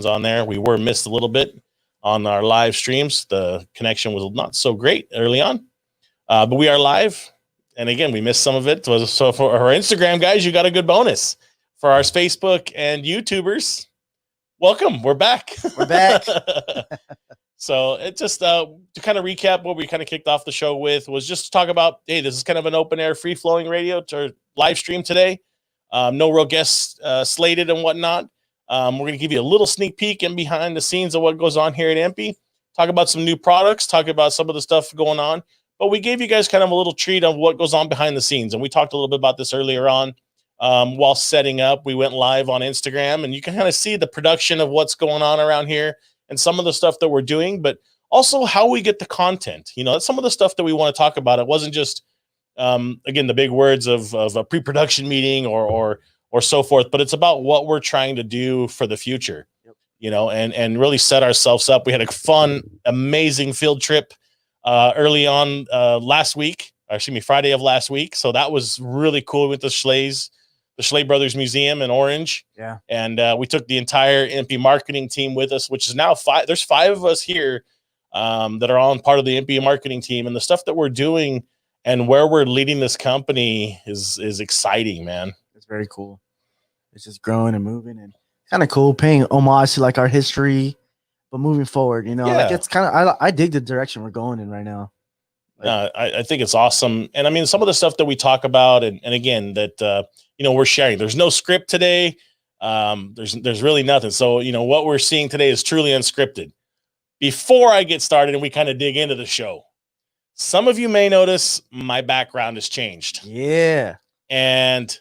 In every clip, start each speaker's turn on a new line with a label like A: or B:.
A: on there. We were missed a little bit on our live streams. The connection was not so great early on, but we are live. And again, we missed some of it. So for our Instagram guys, you got a good bonus. For our Facebook and YouTubers, welcome. We're back.
B: We're back.
A: So it just to kind of recap what we kind of kicked off the show with was just to talk about, hey, this is kind of an open air, free flowing radio to live stream today. No real guests slated and whatnot. We're going to give you a little sneak peek and behind the scenes of what goes on here at EMPI. Talk about some new products, talk about some of the stuff going on. But we gave you guys kind of a little treat of what goes on behind the scenes. And we talked a little bit about this earlier on while setting up. We went live on Instagram, and you can kind of see the production of what's going on around here and some of the stuff that we're doing, but also how we get the content. You know, that's some of the stuff that we want to talk about. It wasn't just, again, the big words of a pre-production meeting or so forth, but it's about what we're trying to do for the future, you know, and really set ourselves up. We had a fun, amazing field trip early on Friday of last week. So that was really cool with the Schley Brothers Museum in Orange.
B: Yeah.
A: And we took the entire EMPI marketing team with us, which is now there's 5 of us here that are on part of the EMPI marketing team. And the stuff that we're doing and where we're leading this company is exciting, man.
B: It's very cool. It's just growing and moving and kind of cool, paying homage to like our history, but moving forward, you know, like it's kind of, I dig the direction we're going in right now.
A: I think it's awesome. And I mean, some of the stuff that we talk about and again, that, you know, we're sharing, there's no script today. There's really nothing. So, you know, what we're seeing today is truly unscripted. Before I get started and we kind of dig into the show, some of you may notice my background has changed.
B: Yeah.
A: And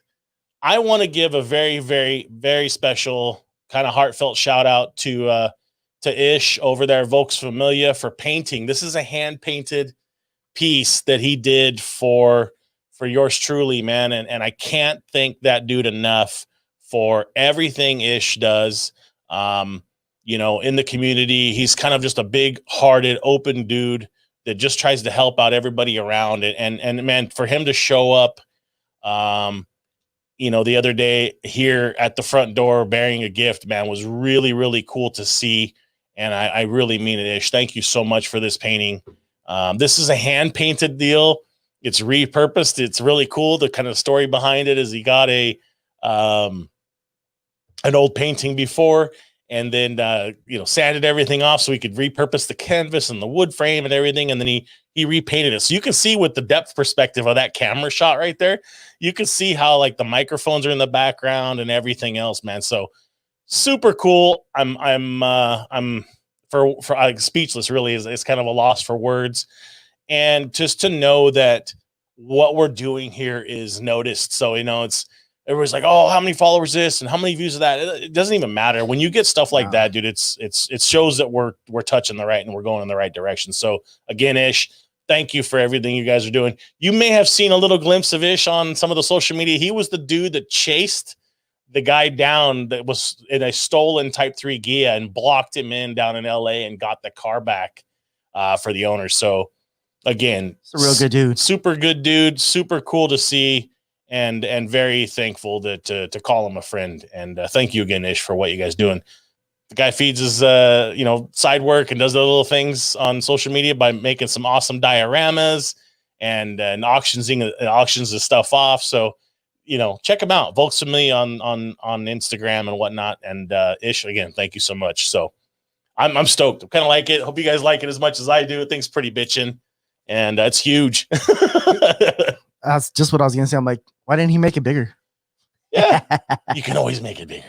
A: I want to give a very, very, very special kind of heartfelt shout out to Ish over there, Volks Familia, for painting. This is a hand painted piece that he did for yours truly, man. And I can't thank that dude enough for everything Ish does. You know, in the community, he's kind of just a big hearted, open dude that just tries to help out everybody around. And man, for him to show up, you know, the other day here at the front door bearing a gift, man, was really, really cool to see. And I really mean it, Ish. Thank you so much for this painting. This is a hand-painted deal. It's repurposed. It's really cool. The kind of story behind it is he got an old painting before and then, you know, sanded everything off so he could repurpose the canvas and the wood frame and everything. And then he repainted it. So you can see with the depth perspective of that camera shot right there, you can see how like the microphones are in the background and everything else, man. So super cool. I'm speechless, really. It's kind of a loss for words. And just to know that what we're doing here is noticed. So, you know, everybody's like, oh, how many followers this and how many views of that? It doesn't even matter. When you get stuff like that, dude, it shows that we're touching the right and we're going in the right direction. So again, Ish, thank you for everything you guys are doing. You may have seen a little glimpse of Ish on some of the social media. He was the dude that chased the guy down that was in a stolen Type 3 Gia and blocked him in down in LA and got the car back for the owner. So again,
B: it's a real good dude,
A: super good dude, super cool to see and very thankful to call him a friend. And thank you again, Ish, for what you guys doing. The guy feeds his, you know, side work and does the little things on social media by making some awesome dioramas and auctions the stuff off. So, you know, check him out. Volks Familia on Instagram and whatnot. And Ish, again, thank you so much. So I'm stoked. I kind of like it. Hope you guys like it as much as I do. It thing's pretty bitchin', and it's huge.
B: That's just what I was gonna say. I'm like, why didn't he make it bigger?
A: Yeah, you can always make it bigger.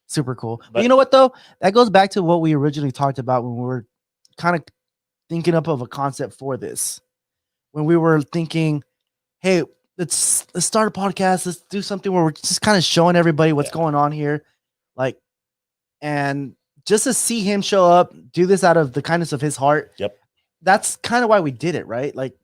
B: Super cool. But you know what though? That goes back to what we originally talked about when we were kind of thinking up of a concept for this. When we were thinking, hey, let's start a podcast. Let's do something where we're just kind of showing everybody what's going on here. Like, and just to see him show up, do this out of the kindness of his heart.
A: Yep.
B: That's kind of why we did it, right? Like,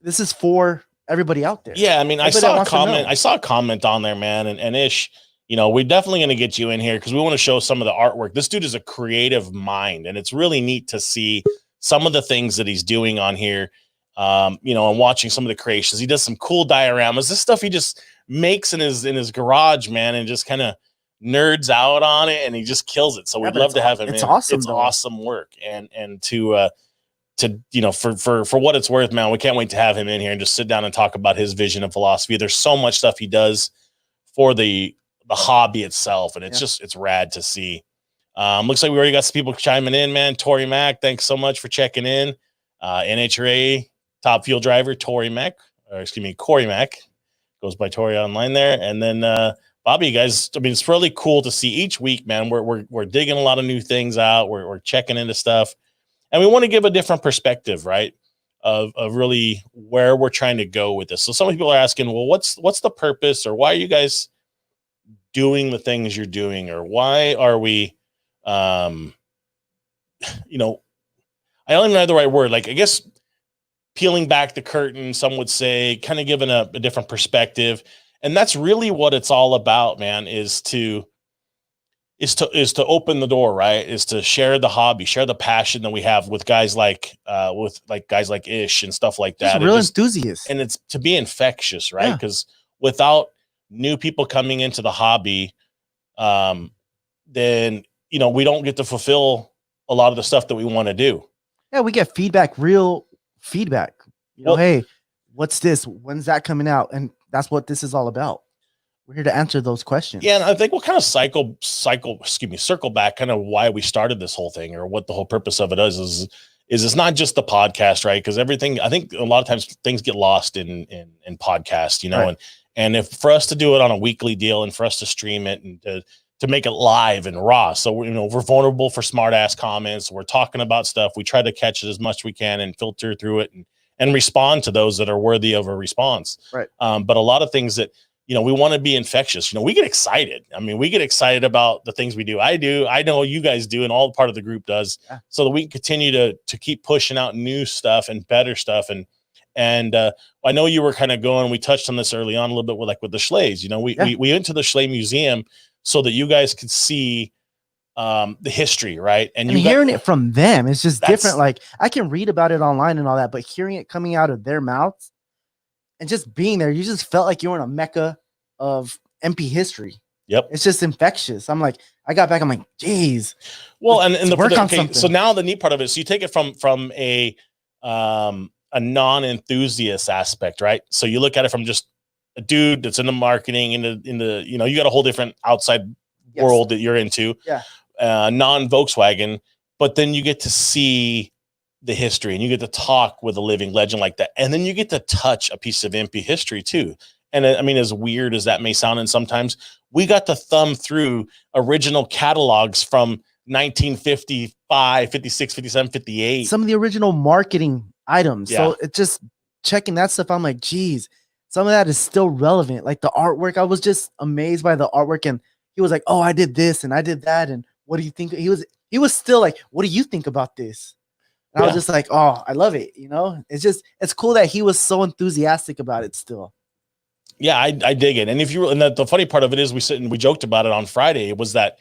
B: this is for everybody out there.
A: Yeah. I mean, I saw a comment on there, man. And Ish, you know, we're definitely going to get you in here because we want to show some of the artwork. This dude is a creative mind, and it's really neat to see some of the things that he's doing on here. You know, and watching some of the creations. He does some cool dioramas. This stuff he just makes in his garage, man, and just kind of nerds out on it, and he just kills it. So we'd love to have him.
B: It's
A: in.
B: awesome.
A: It's awesome work, and to you know, for what it's worth, man, we can't wait to have him in here and just sit down and talk about his vision and philosophy. There's so much stuff he does for the hobby itself, and it's just it's rad to see. Looks like we already got some people chiming in, man. Tori Mack, thanks so much for checking in. NHRA top fuel driver Corey Mack goes by Tori online there, and then Bobby, you guys. I mean, it's really cool to see each week, man. We're digging a lot of new things out. We're checking into stuff, and we want to give a different perspective, right? Of really where we're trying to go with this. So some people are asking, well, what's the purpose, or why are you guys doing the things you're doing, or why are we, you know, I don't even know the right word. Like, I guess peeling back the curtain, some would say, kind of giving a different perspective. And that's really what it's all about, man, is to open the door, right? Is to share the hobby, share the passion that we have with guys like guys like Ish and stuff like that.
B: Real enthusiasts.
A: And it's to be infectious, right? Because without new people coming into the hobby, then, you know, we don't get to fulfill a lot of the stuff that we want to do.
B: Yeah, we get feedback, real feedback. You know, hey, what's this? When's that coming out? And that's what this is all about. We're here to answer those questions. Yeah, and
A: I think we'll kind of circle back kind of why we started this whole thing, or what the whole purpose of it is it's not just the podcast, right? Because everything, I think a lot of times things get lost in podcasts, you know, and if for us to do it on a weekly deal and for us to stream it and to make it live and raw. So we're vulnerable for smart ass comments. We're talking about stuff. We try to catch it as much as we can and filter through it and respond to those that are worthy of a response.
B: Right.
A: But a lot of things that, you know, we want to be infectious. You know, we get excited. I mean, we get excited about the things we do. I do. I know you guys do, and all part of the group does, so that we can continue to keep pushing out new stuff and better stuff. And I know you were kind of going, we touched on this early on a little bit with the Schleys. You know, we went to the Schley Museum so that you guys could see the history, right?
B: And hearing it from them, it's just different. Like, I can read about it online and all that, but hearing it coming out of their mouths and just being there, you just felt like you were in a mecca of EMPI history.
A: Yep.
B: It's just infectious. I'm like, I got back, I'm like, geez.
A: Well, so now the neat part of it, so you take it from a non-enthusiast aspect, right? So you look at it from just a dude that's in the marketing, in the you know, you got a whole different outside world that you're into, non-Volkswagen, but then you get to see the history and you get to talk with a living legend like that, and then you get to touch a piece of EMPI history too. And I mean, as weird as that may sound, and sometimes we got to thumb through original catalogs from 1955, 56, 57, 58.
B: Some of the original marketing items. So it's just checking that stuff. I'm like, geez, some of that is still relevant. Like the artwork, I was just amazed by the artwork. And he was like, oh, I did this and I did that. And what do you think? He was still like, what do you think about this? And I was just like, oh, I love it. You know, it's cool that he was so enthusiastic about it still.
A: Yeah, I dig it. And the funny part of it is we joked about it on Friday, was that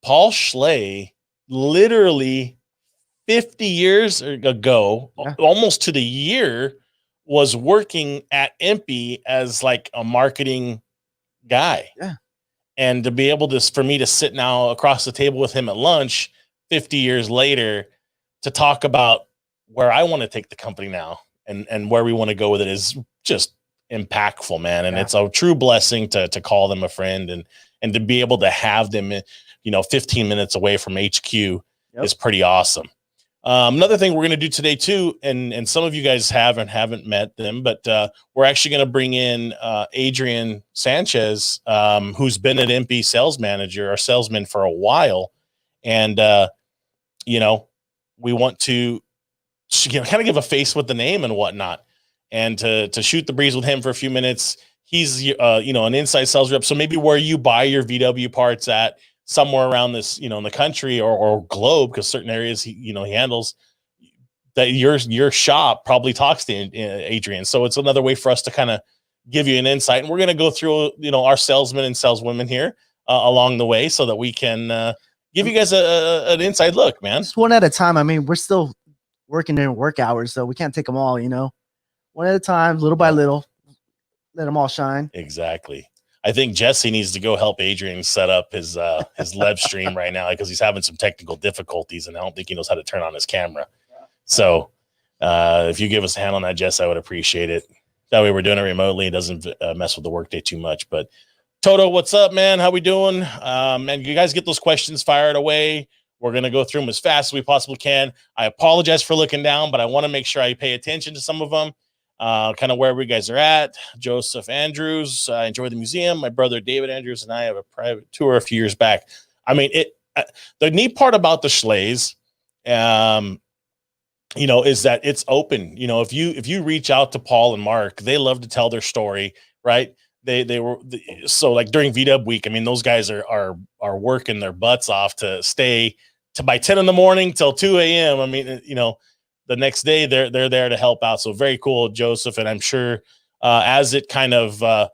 A: Paul Schley literally 50 years ago, almost to the year, was working at EMPI as like a marketing guy.
B: Yeah.
A: And to be able for me to sit now across the table with him at lunch 50 years later to talk about where I want to take the company now and where we want to go with it is just impactful, man. And it's a true blessing to call them a friend and to be able to have them, you know, 15 minutes away from HQ is pretty awesome. Another thing we're going to do today too, and some of you guys haven't met them, but we're actually going to bring in Adrian Sanchez, who's been an EMPI sales manager or salesman for a while. And, you know, we want to kind of give a face with the name and whatnot, and to shoot the breeze with him for a few minutes. He's, you know, an inside sales rep. So maybe where you buy your VW parts at, somewhere around this, you know, in the country or globe, because certain areas he handles, that your shop probably talks to Adrian. So it's another way for us to kind of give you an insight. And we're going to go through, you know, our salesmen and saleswomen here along the way, so that we can give you guys an inside look, man.
B: Just one at a time. I mean, we're still working in work hours, so we can't take them all, you know, one at a time, little by little, let them all shine.
A: Exactly. I think Jesse needs to go help Adrian set up his live stream right now because he's having some technical difficulties, and I don't think he knows how to turn on his camera. So if you give us a hand on that, Jess, I would appreciate it. That way we're doing it remotely. It doesn't mess with the workday too much. But Toto, what's up, man? How we doing? And you guys get those questions fired away. We're going to go through them as fast as we possibly can. I apologize for looking down, but I want to make sure I pay attention to some of them, kind of wherever you guys are at. Joseph Andrews, I enjoy the museum. My brother David Andrews and I have a private tour a few years back. I mean, the neat part about the Schley's, you know, is that it's open. You know, if you reach out to Paul and Mark, they love to tell their story, right? They were so like during VW week. I mean, those guys are working their butts off to stay to by 10 in the morning till 2 a.m. I mean, you know, the next day they're there to help out. So very cool, Joseph. And I'm sure as it kind of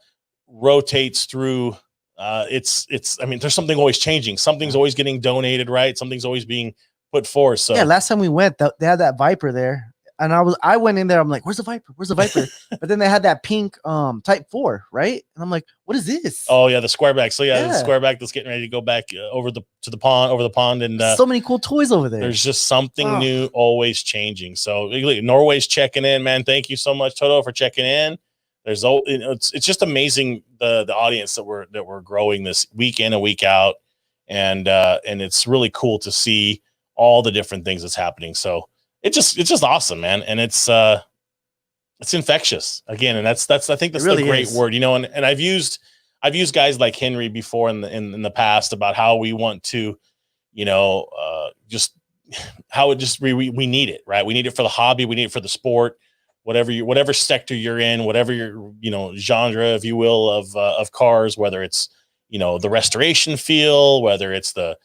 A: rotates through, it's I mean, there's something always changing. Something's always getting donated, right? Something's always being put forth. So
B: yeah, last time we went, they had that Viper there. And I went in there. I'm like, where's the Viper? Where's the Viper? But then they had that pink Type 4, right? And I'm like, what is this?
A: Oh yeah, the squareback. So yeah, the squareback that's getting ready to go back over the pond, and
B: so many cool toys over there.
A: There's just something new, always changing. So Norway's checking in, man. Thank you so much, Toto, for checking in. There's it's just amazing the audience that we're growing this week in and week out, and it's really cool to see all the different things that's happening. So it's just awesome, man. And it's infectious again. And that's I think that's really the great word, you know, and I've used guys like Henry before in the past about how we want to, you know, just how it just, we need it, right? We need it for the hobby. We need it for the sport, whatever sector you're in, whatever your, you know, genre, if you will, of cars, whether it's, you know, the restoration feel, whether it's the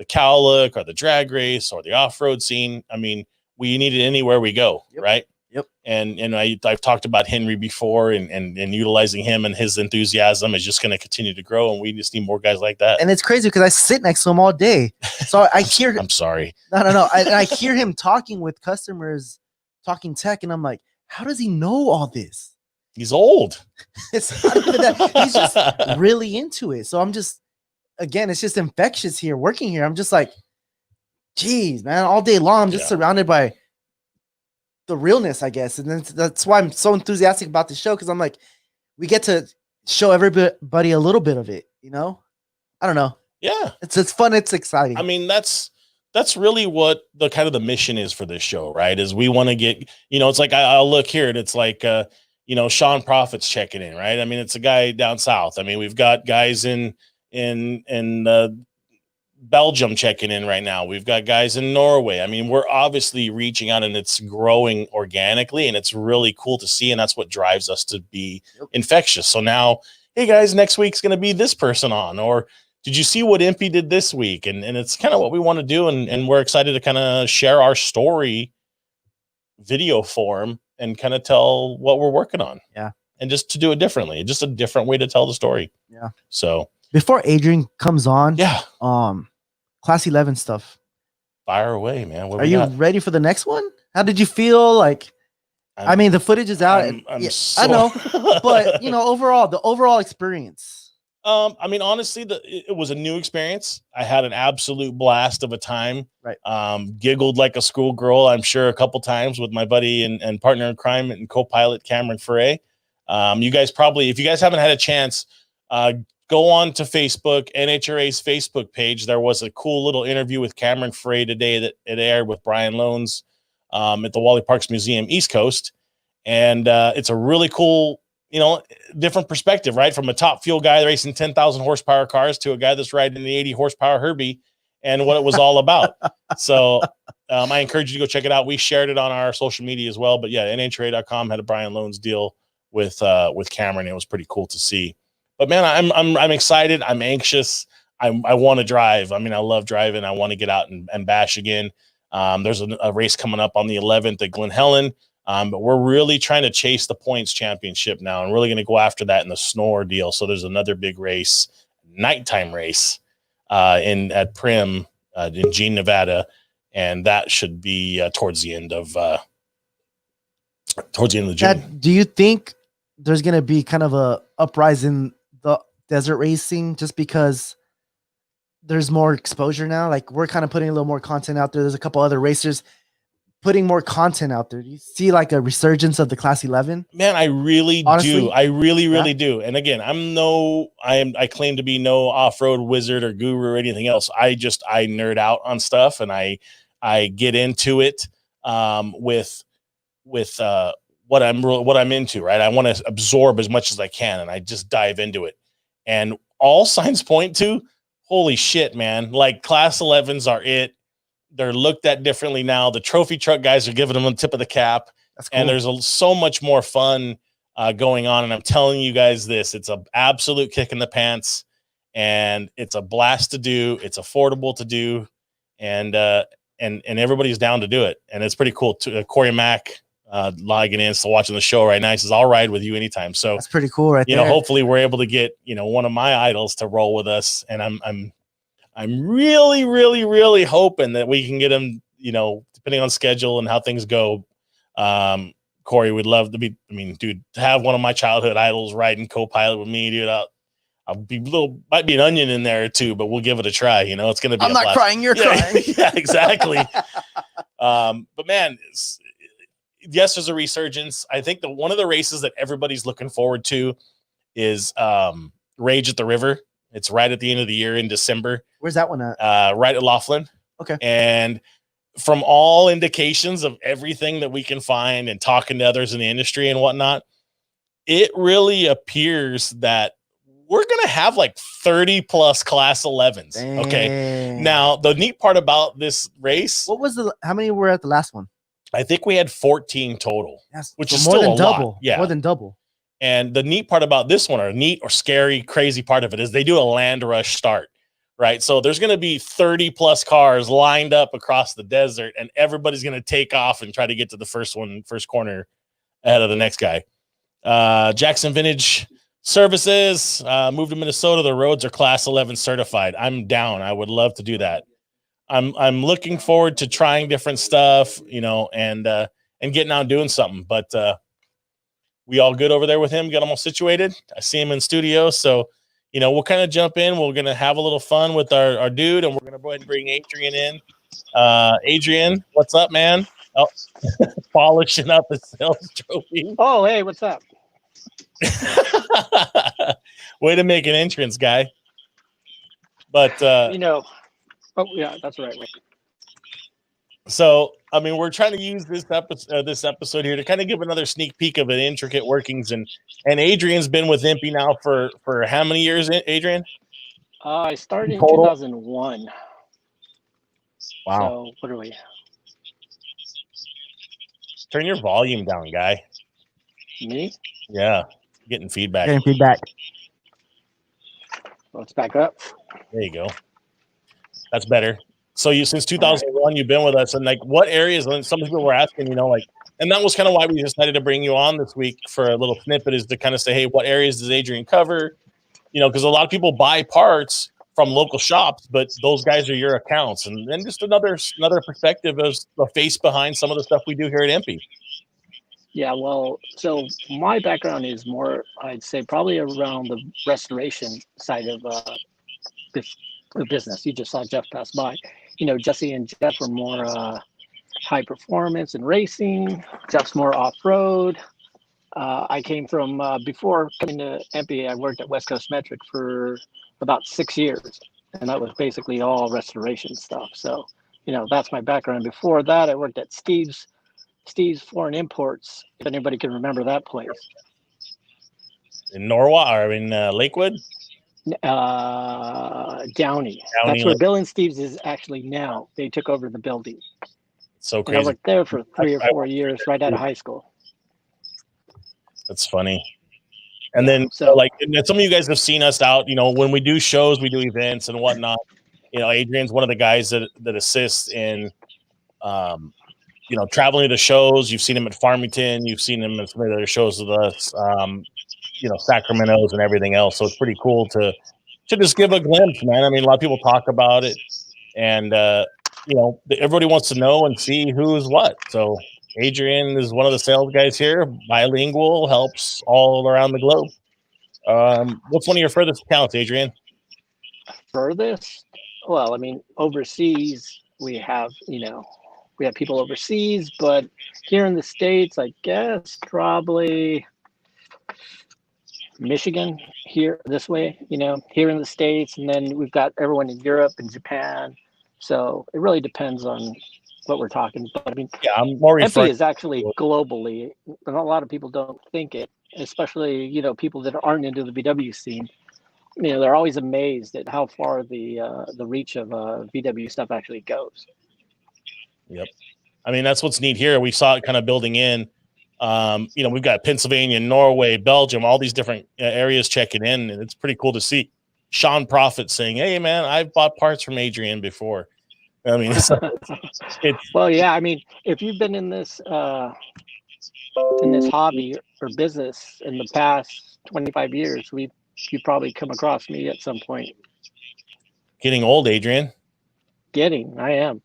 A: cow look or the drag race or the off-road scene. I mean, we need it anywhere we go, right?
B: Yep.
A: And I've talked about Henry before, and utilizing him and his enthusiasm is just going to continue to grow, and we just need more guys like that.
B: And it's crazy because I sit next to him all day, so I hear.
A: I'm sorry.
B: No. I hear him talking with customers, talking tech, and I'm like, how does he know all this?
A: He's old.
B: It's not even that. He's just really into it. So I'm just, again, it's just infectious here, working here. I'm just like, geez, man, all day long, I'm just surrounded by the realness, I guess. And that's why I'm so enthusiastic about the show, because I'm like, we get to show everybody a little bit of it, you know? I don't know.
A: Yeah.
B: It's fun. It's exciting.
A: I mean, that's really what the kind of the mission is for this show, right? Is we want to get, you know, it's like, I'll look here and it's like, you know, Sean Prophet's checking in, right? I mean, it's a guy down south. I mean, we've got guys in Belgium checking in right now. We've got guys in Norway. I mean, we're obviously reaching out, and it's growing organically, and it's really cool to see. And that's what drives us to be infectious. So now, hey guys, next week's going to be this person on, or did you see what EMPI did this week? And it's kind of what we want to do. And we're excited to kind of share our story video form and kind of tell what we're working on.
B: Yeah.
A: And just to do it differently, just a different way to tell the story.
B: Yeah.
A: So
B: before Adrian comes on,
A: yeah,
B: Class 11 stuff.
A: Fire away, man.
B: Are you ready for the next one? How did you feel? Like, I mean, the footage is out. I know, but you know, the overall experience.
A: I mean, honestly, it was a new experience. I had an absolute blast of a time.
B: Right.
A: Giggled like a schoolgirl, I'm sure, a couple times with my buddy and partner in crime and co-pilot Cameron Foray. You guys probably, if you guys haven't had a chance, go on to Facebook, NHRA's Facebook page. There was a cool little interview with Cameron Foray today that it aired with Brian Loans at the Wally Parks Museum East Coast. And it's a really cool, you know, different perspective, right? From a top fuel guy racing 10,000 horsepower cars to a guy that's riding the 80 horsepower Herbie, and what it was all about. So I encourage you to go check it out. We shared it on our social media as well. But yeah, NHRA.com had a Brian Loans deal with Cameron. It was pretty cool to see. But man, I'm excited. I'm anxious. I want to drive. I mean, I love driving. I want to get out and bash again. There's a race coming up on the 11th at Glen Helen. But we're really trying to chase the points championship now, and really going to go after that in the Snore deal. So there's another big race, nighttime race, at Prim in Jean, Nevada, and that should be towards the end of June.
B: Do you think there's going to be kind of a uprise in the desert racing just because there's more exposure now? Like we're kind of putting a little more content out there. There's a couple other racers putting more content out there. Do you see like a resurgence of the Class 11?
A: Man, I really do. I really do. And again, I claim to be no off-road wizard or guru or anything else. I nerd out on stuff, and I get into it with what I'm into, right? I want to absorb as much as I can, and I just dive into it. And all signs point to, holy shit, man, like Class 11s are it. They're looked at differently now. The trophy truck guys are giving them the tip of the cap. That's cool. And there's so much more fun going on. And I'm telling you guys this, it's an absolute kick in the pants, and it's a blast to do. It's affordable to do. And everybody's down to do it. And it's pretty cool. Corey Mack logging in, still watching the show right now. He says, I'll ride with you anytime. So
B: that's pretty cool, right?
A: You know, hopefully we're able to get, you know, one of my idols to roll with us. And I'm really, really, really hoping that we can get him, you know, depending on schedule and how things go. Corey would love to be, I mean, dude, to have one of my childhood idols riding co-pilot with me, dude, I'll be might be an onion in there too, but we'll give it a try. You know, it's going to be,
B: I'm not crying. You're crying.
A: Yeah, exactly. But man, yes, there's a resurgence. I think one of the races that everybody's looking forward to is Rage at the River. It's right at the end of the year in December.
B: Where's that one at?
A: Right at Laughlin.
B: Okay.
A: And from all indications of everything that we can find and talking to others in the industry and whatnot, it really appears that we're going to have like 30 plus Class 11s. Dang. Okay. Now, the neat part about this race.
B: How many were at the last one?
A: I think we had 14 total, which is
B: more
A: still
B: than double.
A: Lot. Yeah.
B: More than double.
A: And the neat part about this one, or neat or scary, crazy part of it, is they do a land rush start, right? So there's going to be 30 plus cars lined up across the desert, and everybody's going to take off and try to get to the first corner ahead of the next guy. Jackson Vintage Services moved to Minnesota. The roads are Class 11 certified. I'm down. I would love to do that. I'm looking forward to trying different stuff, you know, and getting out and doing something. But we all good over there with him? Got him all situated? I see him in studio. So, you know, we'll kind of jump in. We're going to have a little fun with our dude, and we're going to go ahead and bring Adrian in. Adrian, what's up, man? Oh, polishing up the sales trophy.
C: Oh, hey, what's up?
A: Way to make an entrance, guy. But,
C: you know, oh, yeah, that's right.
A: So, I mean, we're trying to use this episode here to kind of give another sneak peek of the intricate workings. And Adrian's been with EMPI now for how many years, Adrian?
C: I started in 2001.
A: Wow.
C: So, what are we?
A: Turn your volume down, guy.
C: Me?
A: Yeah. Getting feedback.
C: Let's back up.
A: There you go. That's better. So since 2001, you've been with us, and like what areas, and some people were asking, you know, like, and that was kind of why we decided to bring you on this week for a little snippet, is to kind of say, hey, what areas does Adrian cover? You know, because a lot of people buy parts from local shops, but those guys are your accounts. And then just another perspective as the face behind some of the stuff we do here at EMPI.
C: Yeah, well, so my background is more, I'd say, probably around the restoration side of the business. You just saw Jeff pass by. You know, Jesse and Jeff are more high performance and racing. Jeff's more off-road. I came from, before coming to EMPI, I worked at West Coast Metric for about 6 years. And that was basically all restoration stuff. So, you know, that's my background. Before that, I worked at Steve's Foreign Imports, if anybody can remember that place.
A: In Norwalk, or in Lakewood?
C: Downey. That's where Bill and Steve's is actually now. They took over the building.
A: So crazy.
C: And I worked there for 3 or 4 years right out of high school.
A: That's funny. And then, so like, and some of you guys have seen us out, you know, when we do shows, we do events and whatnot. You know, Adrian's one of the guys that assists in, you know, traveling to shows. You've seen him at Farmington. You've seen him at some of the other shows with us, you know, Sacramento's and everything else. So it's pretty cool to just give a glimpse, man. I mean, a lot of people talk about it, and, you know, everybody wants to know and see who's what. So Adrian is one of the sales guys here, bilingual, helps all around the globe. What's one of your furthest accounts, Adrian?
C: Furthest? Well, I mean, overseas we have, we have people overseas, but here in the States, I guess probably Michigan here this way, here in the States, and then we've got everyone in Europe and Japan. So it really depends on what we're talking. But I mean,
A: Yeah, I'm more
C: EMPI
A: referring.
C: is actually globally, and a lot of people don't think it, especially people that aren't into the VW scene. They're always amazed at how far the reach of VW stuff actually goes.
A: Yep. I mean, that's what's neat here. We saw it kind of building in. We've got Pennsylvania, Norway, Belgium, all these different areas checking in, and it's pretty cool to see. Sean Prophet saying, "Hey, man, I've bought parts from Adrian before." I mean, it's
C: well, yeah. I mean, if you've been in this hobby or business in the past 25 years, you probably come across me at some point.
A: Getting old, Adrian.
C: I am.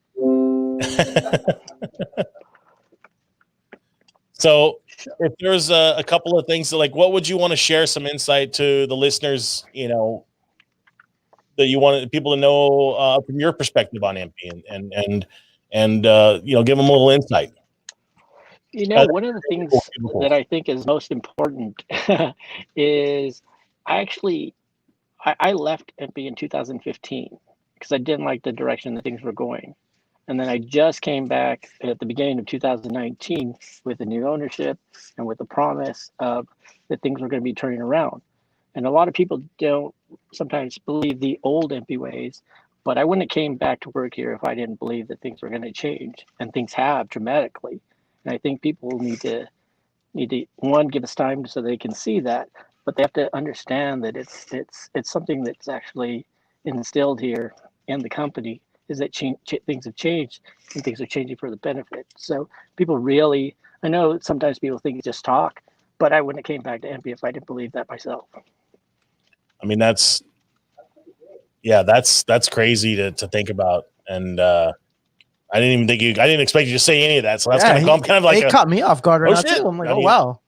A: So if there's a couple of things that, like, what would you want to share some insight to the listeners, that you wanted people to know from your perspective on EMPI and give them a little insight?
C: One of the things that I think is most important is I left EMPI in 2015 because I didn't like the direction that things were going. And then I just came back at the beginning of 2019 with the new ownership and with the promise of that things were going to be turning around. And a lot of people don't sometimes believe the old EMPI ways, but I wouldn't have came back to work here if I didn't believe that things were going to change, and things have dramatically. And I think people need to one, give us time so they can see that, but they have to understand that it's something that's actually instilled here in the company, is that things have changed and things are changing for the benefit. So people really, I know sometimes people think it's just talk, but I wouldn't have came back to EMPI if I didn't believe that myself.
A: I mean, that's crazy to think about. And I didn't expect you to say any of that. So that's kind of like
B: it caught me off guard right now too. I'm like, wow.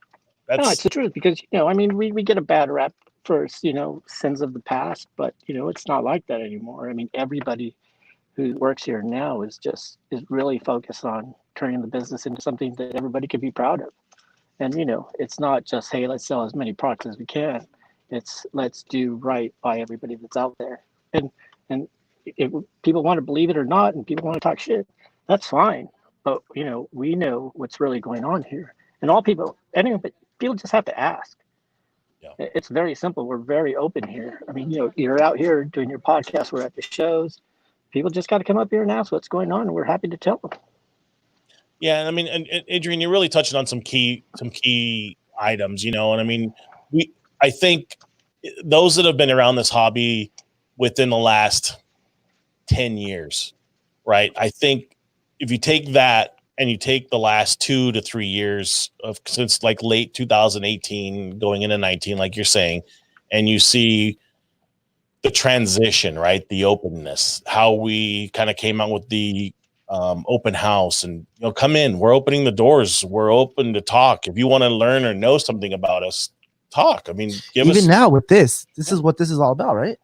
C: No, it's the truth, because I mean, we get a bad rap for sins of the past, but it's not like that anymore. I mean, everybody who works here now is really focused on turning the business into something that everybody can be proud of. And it's not just, hey, let's sell as many products as we can. It's let's do right by everybody that's out there. And if people want to believe it or not, and people want to talk shit, that's fine. But we know what's really going on here. And people just have to ask.
A: Yeah.
C: It's very simple. We're very open here. I mean, you're out here doing your podcast. We're at the shows. People just got to come up here and ask what's going on, and we're happy to tell them.
A: Yeah, and I mean, and Adrian, you're really touching on some key items, and I mean, I think those that have been around this hobby within the last 10 years, right? I think if you take that and you take the last 2 to 3 years of since like late 2018 going into 19, like you're saying, and you see the transition, right? The openness, how we kind of came out with the open house, and come in, we're opening the doors, we're open to talk. If you want to learn or know something about us, talk. I mean,
B: even now with this is what this is all about, right?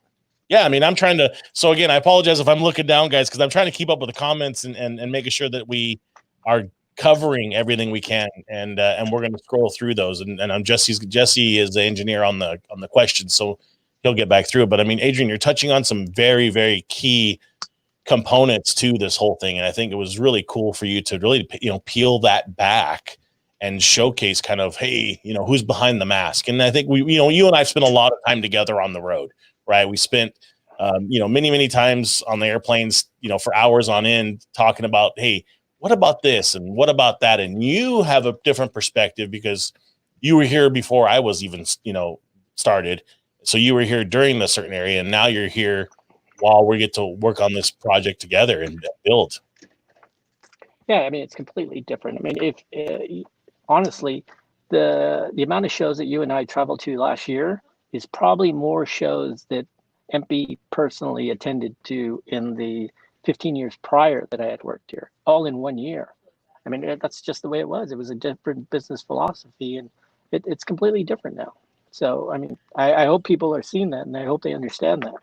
A: Yeah, I mean, I'm trying to. So again, I apologize if I'm looking down, guys, because I'm trying to keep up with the comments and making sure that we are covering everything we can, and we're going to scroll through those. And I'm Jesse is the engineer on the questions, so he'll get back through it. But I mean, Adrian, you're touching on some very, very key components to this whole thing, and I think it was really cool for you to really peel that back and showcase kind of, hey, who's behind the mask. And I think you and I spent a lot of time together on the road, right? We spent many times on the airplanes, for hours on end talking about, hey, what about this and what about that? And you have a different perspective because you were here before I was even started, so you were here during the certain area, and now you're here while we get to work on this project together and build.
C: Yeah, I mean, it's completely different. I mean, if honestly, the amount of shows that you and I traveled to last year is probably more shows that EMPI personally attended to in the 15 years prior that I had worked here, all in 1 year. I mean, that's just the way it was. It was a different business philosophy, and it's completely different now. So I mean, I hope people are seeing that, and I hope they understand that.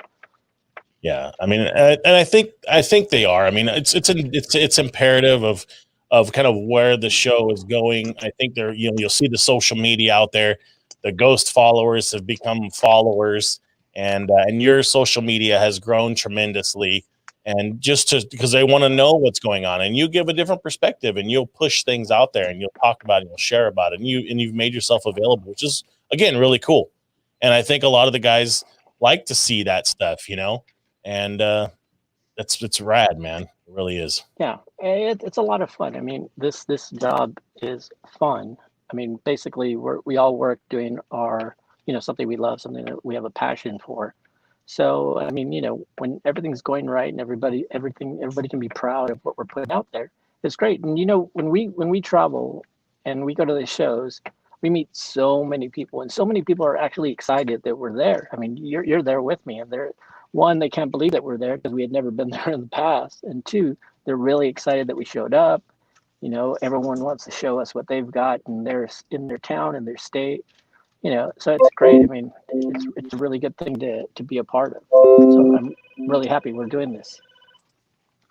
A: Yeah, I mean, and I think they are. I mean, it's imperative of kind of where the show is going. I think they're, you'll see the social media out there. The ghost followers have become followers, and your social media has grown tremendously. And just because they want to know what's going on, and you give a different perspective, and you'll push things out there, and you'll talk about it, and you'll share about it, and you've made yourself available, which is again really cool. And I think a lot of the guys like to see that stuff, and it's rad, man. It really is.
C: Yeah, it's a lot of fun. I mean, this job is fun. I mean, basically, we all work doing our, something we love, something that we have a passion for. So, I mean, when everything's going right and everybody can be proud of what we're putting out there, it's great. And when we travel and we go to the shows, we meet so many people, and so many people are actually excited that we're there. I mean, you're there with me, and they're one, they can't believe that we're there because we had never been there in the past, and two, they're really excited that we showed up. Everyone wants to show us what they've got in their town, in their state. So it's great. I mean, it's a really good thing to be a part of. So I'm really happy we're doing this.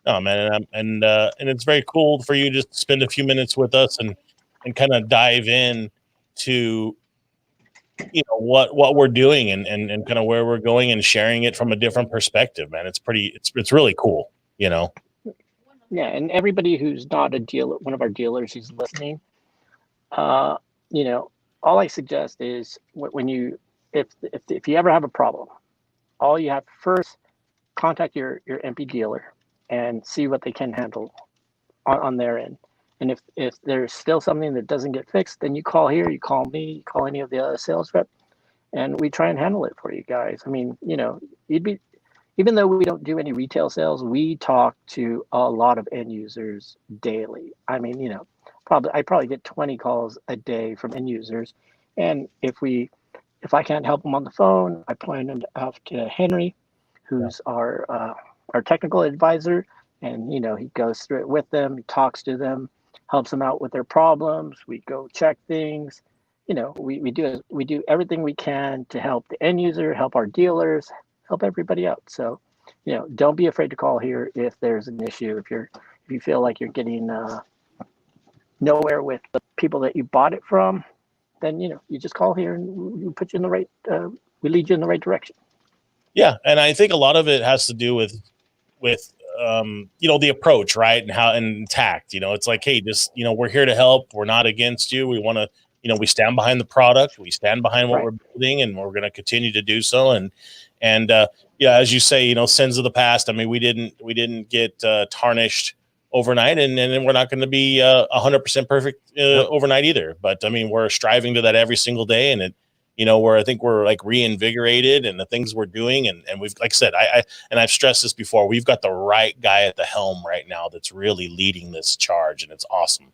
A: Oh man, and it's very cool for you to just spend a few minutes with us and kind of dive in to what we're doing and kind of where we're going and sharing it from a different perspective, man. It's really cool.
C: Yeah, and everybody who's not a dealer, one of our dealers who's listening, uh, all I suggest is when you if you ever have a problem, all you have first contact your EMPI dealer and see what they can handle on their end. And if there's still something that doesn't get fixed, then you call here, you call me, you call any of the other sales rep, and we try and handle it for you guys. I mean, you'd be even though we don't do any retail sales, we talk to a lot of end users daily. I mean, I probably get 20 calls a day from end users, and if I can't help them on the phone, I point them off to Henry, who's our technical advisor, and he goes through it with them, he talks to them, helps them out with their problems. We go check things. We do everything we can to help the end user, help our dealers, help everybody out. So, don't be afraid to call here if there's an issue. If you feel like you're getting nowhere with the people that you bought it from, then you just call here and we put you in the right. We lead you in the right direction.
A: Yeah, and I think a lot of it has to do with the approach, right, and tact. It's like, hey, just we're here to help. We're not against you. We want to. We stand behind the product. We stand behind what we're building, and we're going to continue to do so. And as you say, sins of the past. I mean, we didn't get tarnished overnight, and we're not going to be 100% perfect overnight either. But I mean, we're striving to that every single day, and I think we're like reinvigorated in the things we're doing, and we've, like I said, I've stressed this before. We've got the right guy at the helm right now that's really leading this charge, and it's awesome.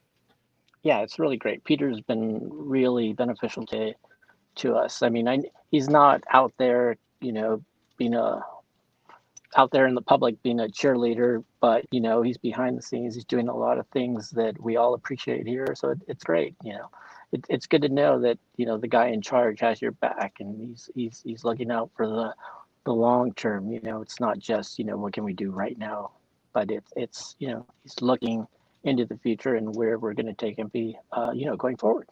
C: Yeah, it's really great. Peter's been really beneficial to us. I mean, he's not out there, being out there in the public being a cheerleader, but he's behind the scenes. He's doing a lot of things that we all appreciate here. So it's great. It's good to know that the guy in charge has your back, and he's looking out for the long term. It's not just what can we do right now, but it's he's looking into the future and where we're going to take EMPI, going forward.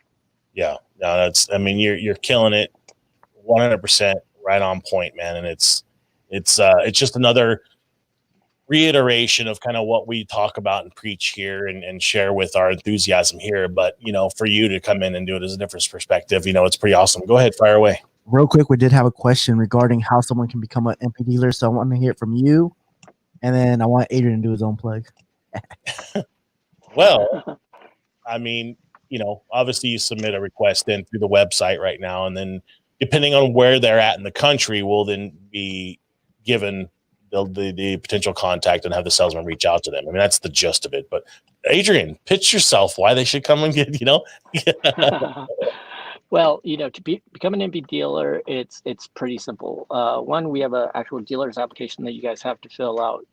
A: Yeah, no, you're killing it, 100% right on point, man. And it's just another reiteration of kind of what we talk about and preach here and share with our enthusiasm here. But for you to come in and do it as a different perspective, it's pretty awesome. Go ahead, fire away.
B: Real quick, we did have a question regarding how someone can become an EMPI dealer, so I want to hear it from you, and then I want Adrian to do his own plug.
A: Well, I mean, obviously you submit a request in through the website right now, and then depending on where they're at in the country, will then be given the potential contact and have the salesman reach out to them. I mean, that's the gist of it. But Adrian, pitch yourself why they should come and get,
C: Well, to become an EMPI dealer, it's pretty simple. One, we have an actual dealer's application that you guys have to fill out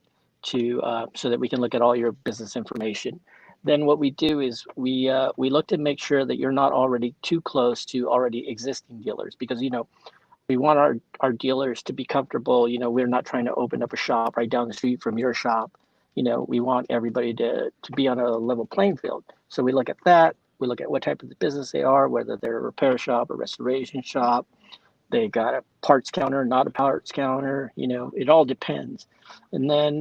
C: so that we can look at all your business information. then what we do is we look to make sure that you're not already too close to already existing dealers, because we want our dealers to be comfortable. We're not trying to open up a shop right down the street from your shop. We want everybody to be on a level playing field. So we look at that. We look at what type of business they are, whether they're a repair shop, a restoration shop, they got a parts counter, not a parts counter. It all depends. And then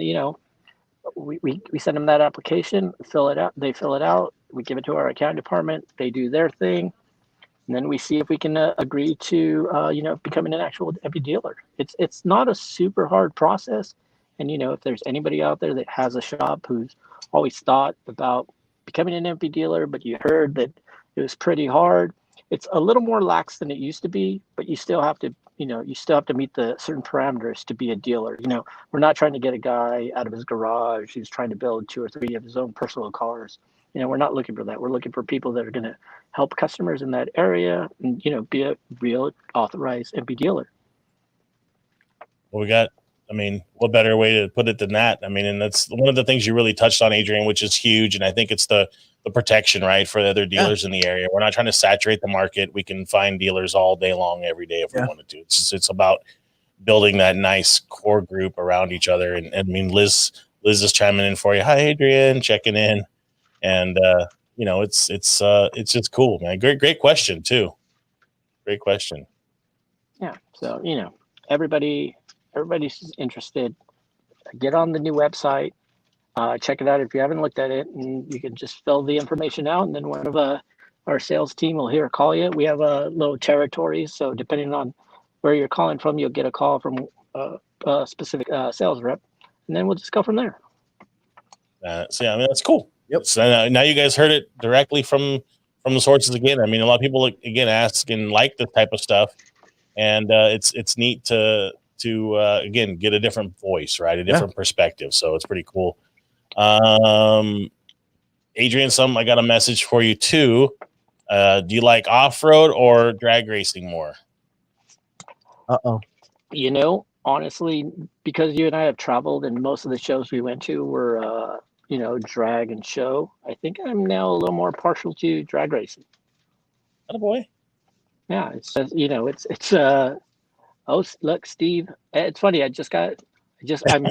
C: we send them that application, fill it out. They fill it out. We give it to our accounting department. They do their thing. And then we see if we can agree to, becoming an actual EMPI dealer. It's not a super hard process. And, if there's anybody out there that has a shop who's always thought about becoming an EMPI dealer, but you heard that it was pretty hard, it's a little more lax than it used to be, but you still have to, meet the certain parameters to be a dealer. We're not trying to get a guy out of his garage who's trying to build 2 or 3 of his own personal cars. We're not looking for that. We're looking for people that are going to help customers in that area and, be a real authorized EMPI dealer.
A: Well, what better way to put it than that? And that's one of the things you really touched on, Adrian, which is huge. And I think it's the protection, right, for the other dealers in the area. We're not trying to saturate the market. We can find dealers all day long, every day if we wanted to. It's about building that nice core group around each other. And Liz is chiming in for you. Hi, Adrian, checking in. And it's just cool, man. Great question too. Great question.
C: Yeah. So everybody's interested. Get on the new website. Check it out if you haven't looked at it, and you can just fill the information out, and then one of our sales team will call you. We have little territories, so depending on where you're calling from, you'll get a call from a specific sales rep, and then we'll just go from there.
A: That's cool.
B: Yep.
A: So now you guys heard it directly from the sources again. A lot of people again ask and like this type of stuff, and it's neat to again get a different voice, right? A different perspective. So it's pretty cool. Adrian, I got a message for you too. Do you like off-road or drag racing more?
C: Honestly, because you and I have traveled and most of the shows we went to were drag and show, I think I'm now a little more partial to drag racing.
A: Oh boy.
C: Yeah, it's oh, look, Steve, it's funny. I'm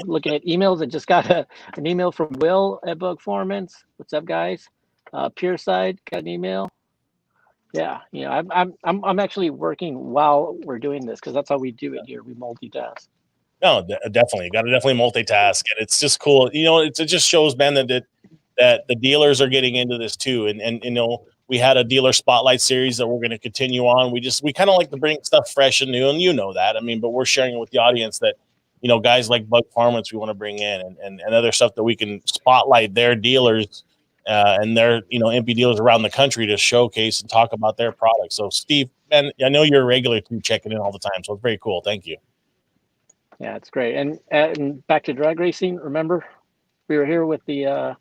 C: looking at emails. I just got an email from Will at Bug Formants. What's up, guys? Pierside got an email. Yeah, I'm actually working while we're doing this because that's how we do it here. We multitask.
A: No, definitely. You got to definitely multitask, and it's just cool. It just shows, man, that the dealers are getting into this too, and we had a dealer spotlight series that we're going to continue on. We kind of like to bring stuff fresh and new, and that. But we're sharing it with the audience that, guys like Bug Farmers we want to bring in and other stuff that we can spotlight their dealers and their, EMPI dealers around the country to showcase and talk about their products. So Steve, man, I know you're a regular too, checking in all the time. So it's very cool. Thank you.
C: Yeah, it's great. And back to drag racing. Remember, we were here with the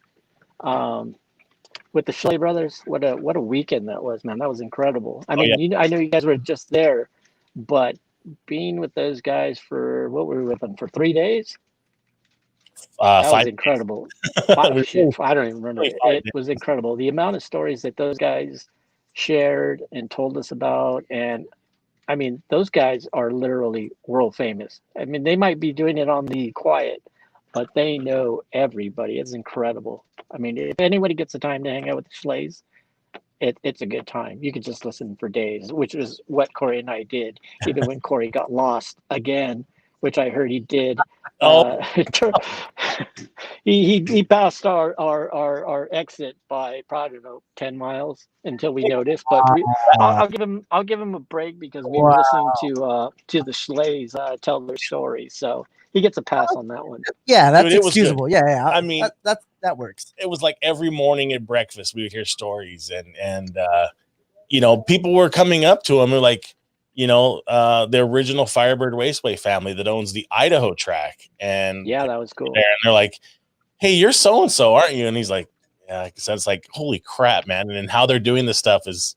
C: Schley brothers. What a weekend that was, man. That was incredible. I know you guys were just there, but being with those guys for what were we with them for 3 days? That was incredible. I don't even remember. It was incredible. The amount of stories that those guys shared and told us about. And those guys are literally world famous. They might be doing it on the quiet, but they know everybody. It's incredible. If anybody gets the time to hang out with the Schleys, it's a good time. You could just listen for days, which is what Corey and I did, even when Corey got lost again, which I heard he did. He passed our exit by probably 10 miles until we noticed. But I'll give him a break because we were listening to the Schleys tell their story. So he gets a pass on that one.
B: Yeah, that's excusable. Yeah. That works.
A: It was like every morning at breakfast we would hear stories, and people were coming up to him and like, the original Firebird Raceway family that owns the Idaho track. And
C: yeah, that was cool.
A: And they're like, hey, you're so-and-so, aren't you? And he's like, yeah. So it's like, holy crap, man. And how they're doing this stuff is,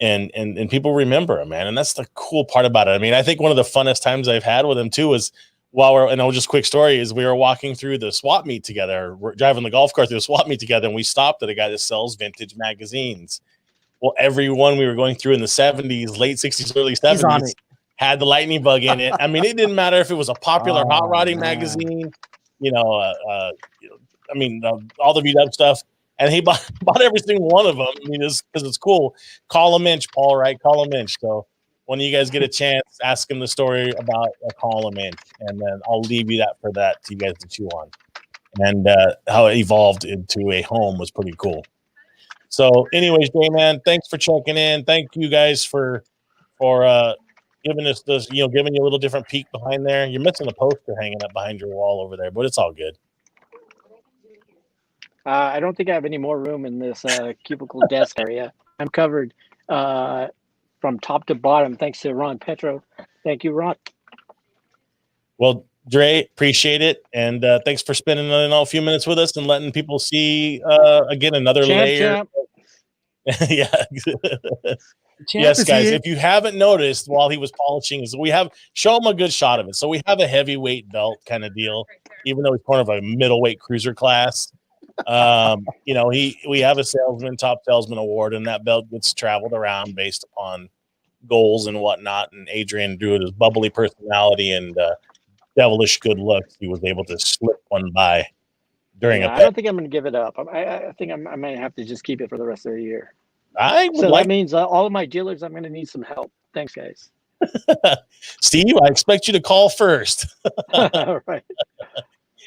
A: and people remember him, man. And that's the cool part about it. I think one of the funnest times I've had with him too was just quick story is we were walking through the swap meet together. We're driving the golf cart through the swap meet together, and we stopped at a guy that sells vintage magazines. Well, every one we were going through in the 70s, late 60s, early 70s had the lightning bug in it. I mean, it didn't matter if it was a popular hot rodding magazine, all the beat up stuff. And he bought every single one of them. I mean, just because it's cool. Call him Inch, Paul, right? Call him Inch. So when you guys get a chance, ask him the story about a Call him Inch. And then I'll leave you that for that to you guys to chew on. And how it evolved into a home was pretty cool. So anyways, J-Man, thanks for checking in. Thank you guys for giving us this, giving you a little different peek behind there. You're missing a poster hanging up behind your wall over there, but it's all good.
C: I don't think I have any more room in this cubicle desk area. I'm covered from top to bottom, thanks to Ron Petro. Thank you, Ron.
A: Well, Dre, appreciate it. And thanks for spending a few minutes with us and letting people see, again, another layer. Yeah. Yes, guys, if you haven't noticed while he was polishing, show him a good shot of it. So we have a heavyweight belt kind of deal, even though he's part of a middleweight cruiser class. We have a top salesman award, and that belt gets traveled around based upon goals and whatnot. And Adrian, due to his bubbly personality and devilish good looks, he was able to slip one by during
C: I don't think I'm going to give it up. I think I might have to just keep it for the rest of the year. That means all of my dealers, I'm going to need some help. Thanks, guys.
A: Steve, I expect you to call first.
C: All right.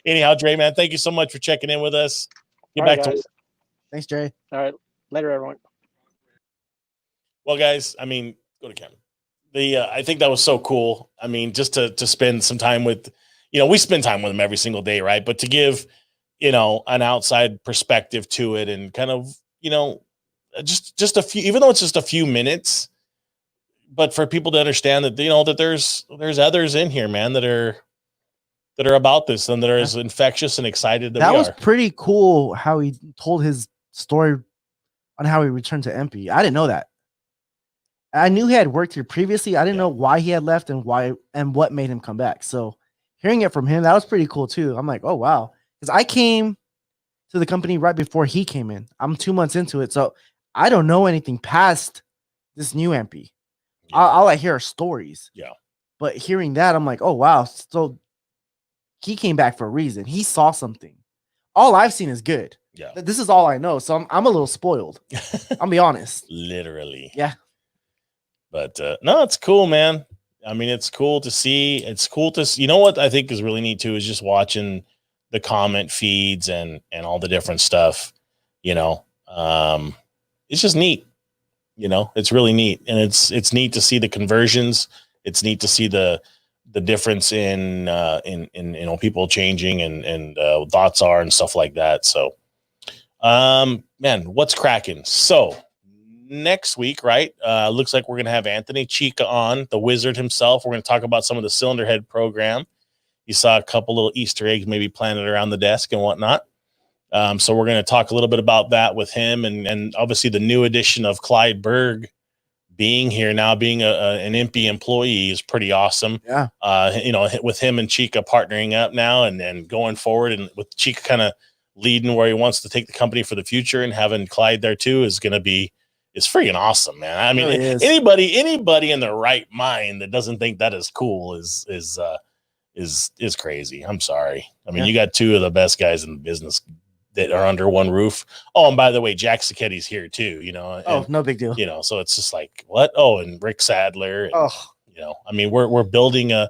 A: Anyhow, Dre, man, thank you so much for checking in with us. Get back to
B: Thanks, Dre.
C: All right. Later, everyone.
A: Well, guys, I mean, go to camera. I think that was so cool. I mean, just to spend some time with, we spend time with him every single day, right? But to give, an outside perspective to it and kind of, just a few, even though it's just a few minutes, but for people to understand that, that there's others in here, man, that are about this and that are as infectious and excited that we
B: was
A: are.
B: Pretty cool how he told his story on how he returned to EMPI. I didn't know that. I knew he had worked here previously. I didn't know why he had left and what made him come back. So hearing it from him, that was pretty cool too. I'm like, oh wow. Because I came to the company right before he came in. I'm 2 months into it. So I don't know anything past this new EMPI. Yeah. All I hear are stories.
A: Yeah.
B: But hearing that, I'm like, oh wow. So he came back for a reason. He saw something. All I've seen is good.
A: Yeah.
B: This is all I know. So I'm a little spoiled. I'll be honest.
A: Literally.
B: Yeah.
A: But no, it's cool, man. I mean, it's cool to see. It's cool to see. You know what I think is really neat too is just watching the comment feeds and all the different stuff. It's just neat. It's really neat, and it's neat to see the conversions. It's neat to see the difference in people changing and thoughts are and stuff like that. So, man, what's cracking? So next week, right? Looks like we're gonna have Anthony Chica on, the wizard himself. We're gonna talk about some of the Cylinder Head program. You saw a couple little Easter eggs maybe planted around the desk and whatnot. So we're going to talk a little bit about that with him, and obviously the new addition of Clyde Berg being here now, being an EMPI employee is pretty awesome.
B: Yeah.
A: With him and Chica partnering up now and going forward, and with Chica kind of leading where he wants to take the company for the future, and having Clyde there too is freaking awesome, man. I mean, really anybody in their right mind that doesn't think that is cool is crazy. I'm sorry. I mean, You got two of the best guys in the business that are under one roof. Oh, and by the way, Jack Sacchetti's here too,
B: no big deal.
A: So it's just like, what? Oh, and Rick Sadler. And, I mean, we're building a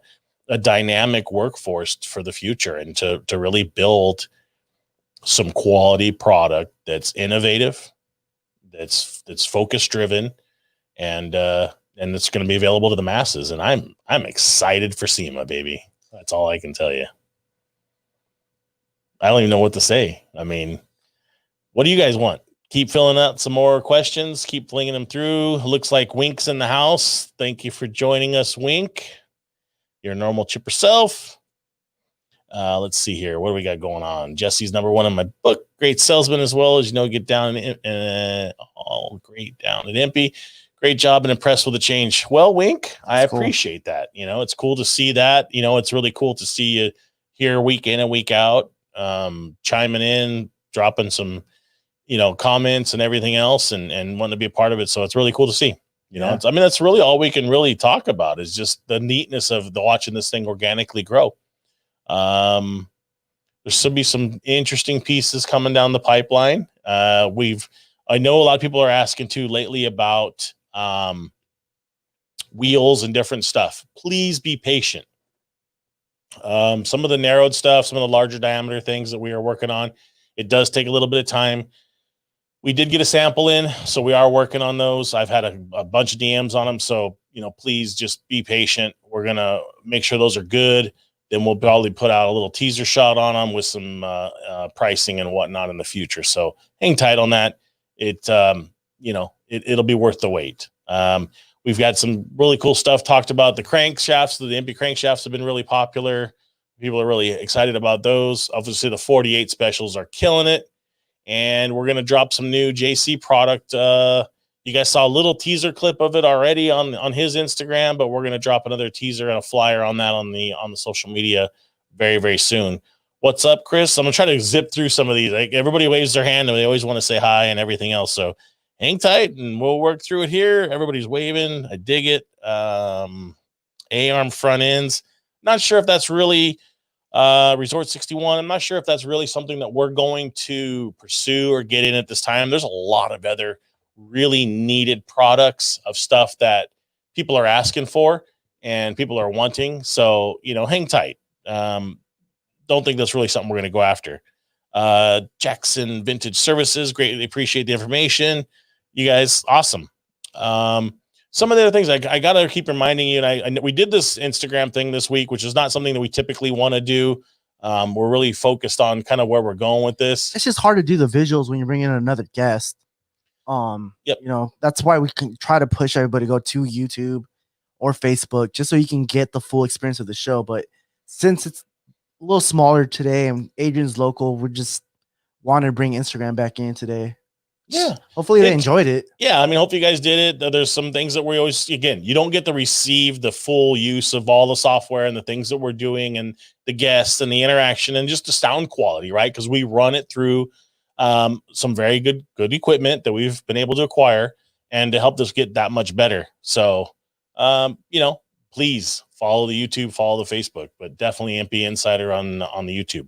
A: dynamic workforce for the future and to really build some quality product that's innovative, that's focus driven, and it's going to be available to the masses. And I'm excited for SEMA, baby. That's all I can tell you. I don't even know what to say. I mean, what do you guys want? Keep filling out some more questions. Keep flinging them through. Looks like Wink's in the house. Thank you for joining us, Wink. Your normal chipper self. Let's see here. What do we got going on? Jesse's number one in my book. Great salesman as well. As you know, get down all great down at EMPI. Great job and impressed with the change. Well, Wink, I
B: That's cool.
A: appreciate that. It's cool to see that. It's really cool to see you here week in and week out, chiming in, dropping some, comments and everything else and wanting to be a part of it. So it's really cool to see. That's really all we can really talk about is just the neatness of watching this thing organically grow. There's should be some interesting pieces coming down the pipeline. I know a lot of people are asking too lately about wheels and different stuff. Please be patient. Some of the narrowed stuff, some of the larger diameter things that we are working on, it does take a little bit of time. We did get a sample in, so we are working on those. I've had a bunch of DMs on them, so please just be patient. We're gonna make sure those are good. Then we'll probably put out a little teaser shot on them with some pricing and whatnot in the future. So hang tight on that. It'll be worth the wait. We've got some really cool stuff talked about. The crankshafts, the EMPI crankshafts have been really popular. People are really excited about those. Obviously, the 48 specials are killing it. And we're going to drop some new JC product. You guys saw a little teaser clip of it already on his Instagram, but we're going to drop another teaser and a flyer on that on the social media very, very soon. What's up, Chris? I'm going to try to zip through some of these. Like, everybody waves their hand and they always want to say hi and everything else. So hang tight and we'll work through it here. Everybody's waving. I dig it. A-arm front ends. Not sure if that's really Resort 61. I'm not sure if that's really something that we're going to pursue or get in at this time. There's a lot of other really needed products of stuff that people are asking for and people are wanting. So, hang tight. Don't think that's really something we're going to go after. Jackson Vintage Services, greatly appreciate the information. You guys, awesome. Some of the other things I got to keep reminding you, and we did this Instagram thing this week, which is not something that we typically want to do. We're really focused on kind of where we're going with this.
B: It's just hard to do the visuals when you bring in another guest.
A: Yep.
B: That's why we can try to push everybody to go to YouTube or Facebook just so you can get the full experience of the show. But since it's a little smaller today and Adrian's local, we just wanted to bring Instagram back in today.
A: Yeah.
B: Hopefully they enjoyed it.
A: Yeah. Hope you guys did it. There's some things that we always, again, you don't get to receive the full use of all the software and the things that we're doing and the guests and the interaction and just the sound quality, right? Because we run it through some very good equipment that we've been able to acquire and to help us get that much better. So, please follow the YouTube, follow the Facebook, but definitely EMPI Insider on the YouTube.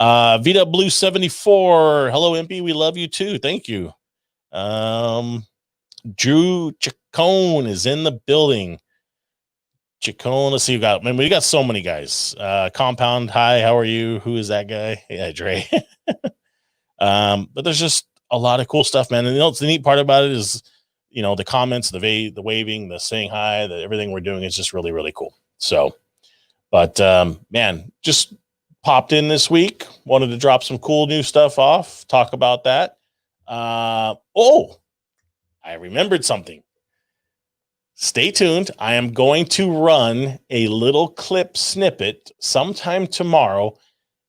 A: Vita Blue 74. Hello, EMPI. We love you too. Thank you. Drew Chacon is in the building. Chacon, let's see who got. We got so many guys. Compound, hi, how are you? Who is that guy? Yeah, Dre. But there's just a lot of cool stuff, man. And the neat part about it is, the comments, the waving, the saying hi, everything we're doing is just really, really cool. So, but man, just popped in this week. Wanted to drop some cool new stuff off. Talk about that. I remembered something. Stay tuned. I am going to run a little clip snippet sometime tomorrow,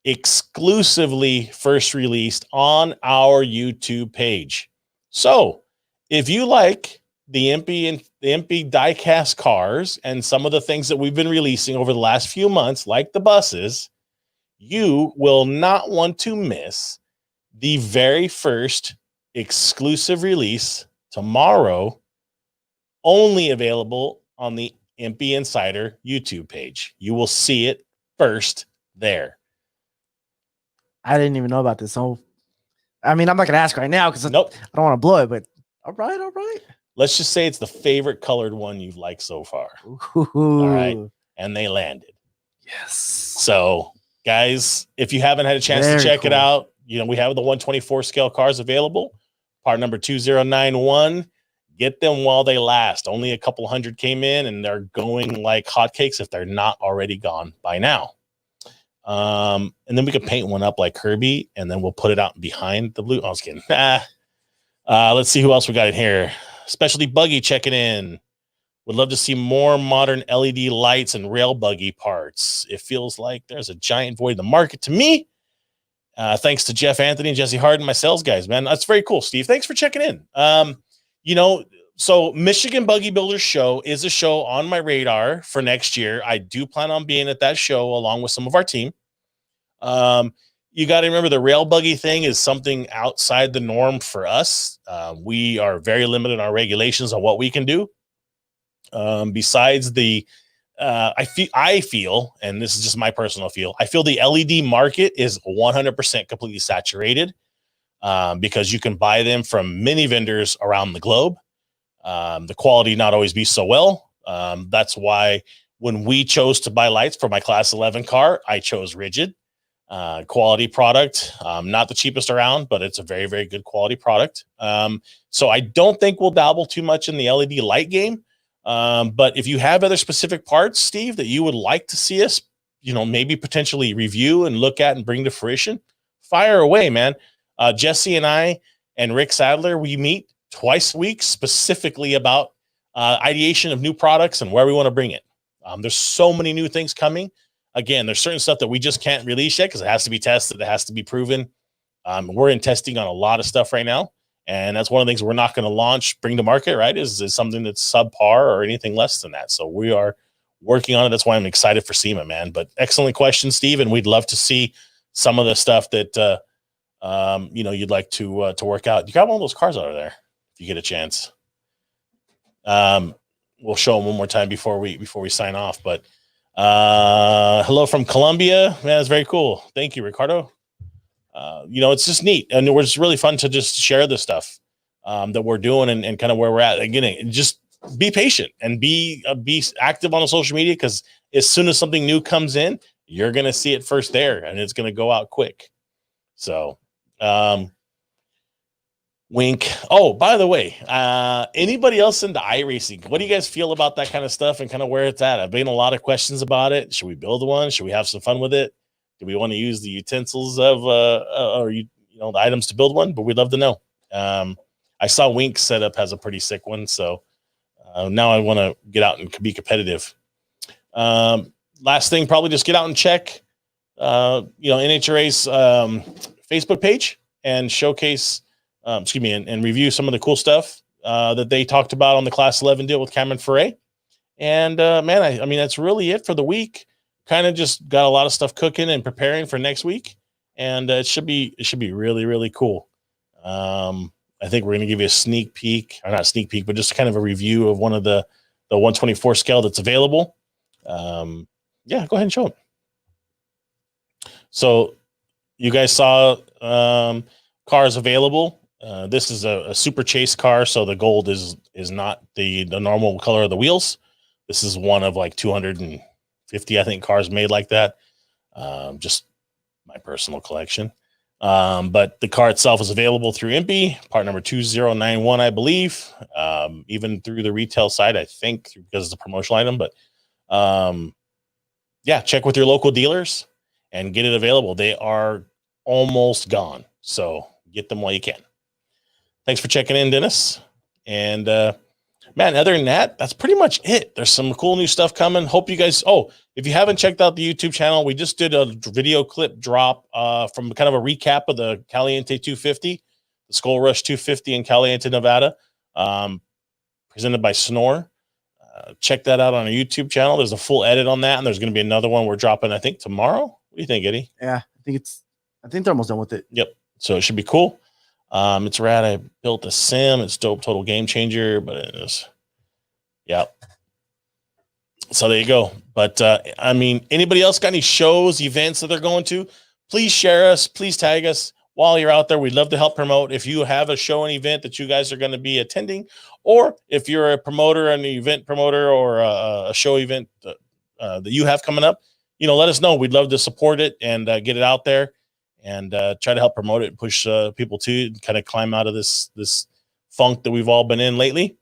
A: exclusively first released on our YouTube page. So if you like the EMPI diecast cars and some of the things that we've been releasing over the last few months, like the buses, you will not want to miss the very first exclusive release tomorrow, only available on the EMPI Insider YouTube page. You will see it first there.
B: I didn't even know about this. So, I'm not going to ask right now because
A: nope.
B: I don't want to blow it, but all right.
A: Let's just say it's the favorite colored one you've liked so far.
B: Ooh.
A: All right. And they landed.
B: Yes.
A: So, guys, if you haven't had a chance to check it out, we have the 124 scale cars available. Part number 2091. Get them while they last. Only a couple hundred came in, and they're going like hotcakes if they're not already gone by now. And then we could paint one up like Kirby, and then we'll put it out behind the blue. I was kidding. Let's see who else we got in here. Specialty Buggy checking in. Would love to see more modern LED lights and rail buggy parts. It feels like there's a giant void in the market to me. Thanks to Jeff Anthony and Jesse Harden, my sales guys, man. That's very cool, Steve. Thanks for checking in. So Michigan Buggy Builders Show is a show on my radar for next year. I do plan on being at that show along with some of our team. You got to remember the rail buggy thing is something outside the norm for us. We are very limited in our regulations on what we can do. Besides the, I feel, and this is just my personal feel, I feel the LED market is 100% completely saturated because you can buy them from many vendors around the globe. The quality not always be so well. That's why when we chose to buy lights for my Class 11 car, I chose Rigid. Quality product, not the cheapest around, but it's a very, very good quality product. So I don't think we'll dabble too much in the LED light game. But if you have other specific parts, Steve, that you would like to see us, maybe potentially review and look at and bring to fruition, fire away, man. Jesse and I and Rick Sadler, we meet twice a week specifically about ideation of new products and where we want to bring it. There's so many new things coming. Again, there's certain stuff that we just can't release yet because it has to be tested. It has to be proven. We're in testing on a lot of stuff right now. And that's one of the things we're not going to bring to market, right? Is something that's subpar or anything less than that. So we are working on it. That's why I'm excited for SEMA, man. But excellent question, Steve. And we'd love to see some of the stuff that, you'd like to work out. You got one of those cars over there if you get a chance. We'll show them one more time before we sign off. But hello from Colombia. Man, it's very cool. Thank you, Ricardo. It's just neat. And it's really fun to just share this stuff that we're doing and kind of where we're at. Again, just be patient and be active on the social media because as soon as something new comes in, you're going to see it first there and it's going to go out quick. So, wink. Oh, by the way, anybody else into iRacing? What do you guys feel about that kind of stuff and kind of where it's at? I've been a lot of questions about it. Should we build one? Should we have some fun with it? Do we want to use the utensils of the items to build one? But we'd love to know. I saw Wink's setup has a pretty sick one, so now I want to get out and be competitive. Last thing, probably just get out and check NHRA's Facebook page and showcase. And review some of the cool stuff that they talked about on the Class 11 deal with Cameron Ferre. And man, I mean, that's really it for the week. Kind of just got a lot of stuff cooking and preparing for next week. And it should be really, really cool. I think we're going to give you a sneak peek, or not a sneak peek, but just kind of a review of one of the 124 scale that's available. Yeah, go ahead and show them. So you guys saw cars available. This is a super chase car, so the gold is not the normal color of the wheels. This is one of like 250, I think, cars made like that. Just my personal collection. But the car itself is available through EMPI, part number 2091, I believe. Even through the retail side, I think, because it's a promotional item. But yeah, check with your local dealers and get it available. They are almost gone, so get them while you can. Thanks for checking in, Dennis. And man, other than that, that's pretty much it. There's some cool new stuff coming. Hope you guys, if you haven't checked out the YouTube channel, we just did a video clip drop from kind of a recap of the Caliente 250, the Skull Rush 250 in Caliente, Nevada, presented by Snore. Check that out on our YouTube channel. There's a full edit on that, and there's going to be another one we're dropping, I think, tomorrow. What do you think, Eddie?
B: Yeah, I think they're almost done with it.
A: Yep. So it should be cool. It's rad. I built a sim. It's dope, total game changer, but it is, yeah. So there you go. But I mean, anybody else got any shows, events that they're going to? Please share us. Please tag us while you're out there. We'd love to help promote. If you have a show and event that you guys are going to be attending, or if you're a promoter, an event promoter, or a show event that you have coming up, let us know. We'd love to support it and get it out there. And try to help promote it and push people to kind of climb out of this funk that we've all been in lately.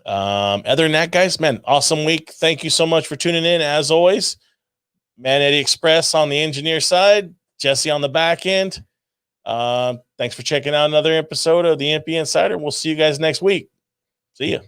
A: Other than that, guys, man, awesome week. Thank you so much for tuning in. As always, Man Eddie Express on the engineer side, Jesse on the back end. Thanks for checking out another episode of the EMPI Insider. We'll see you guys next week. See ya.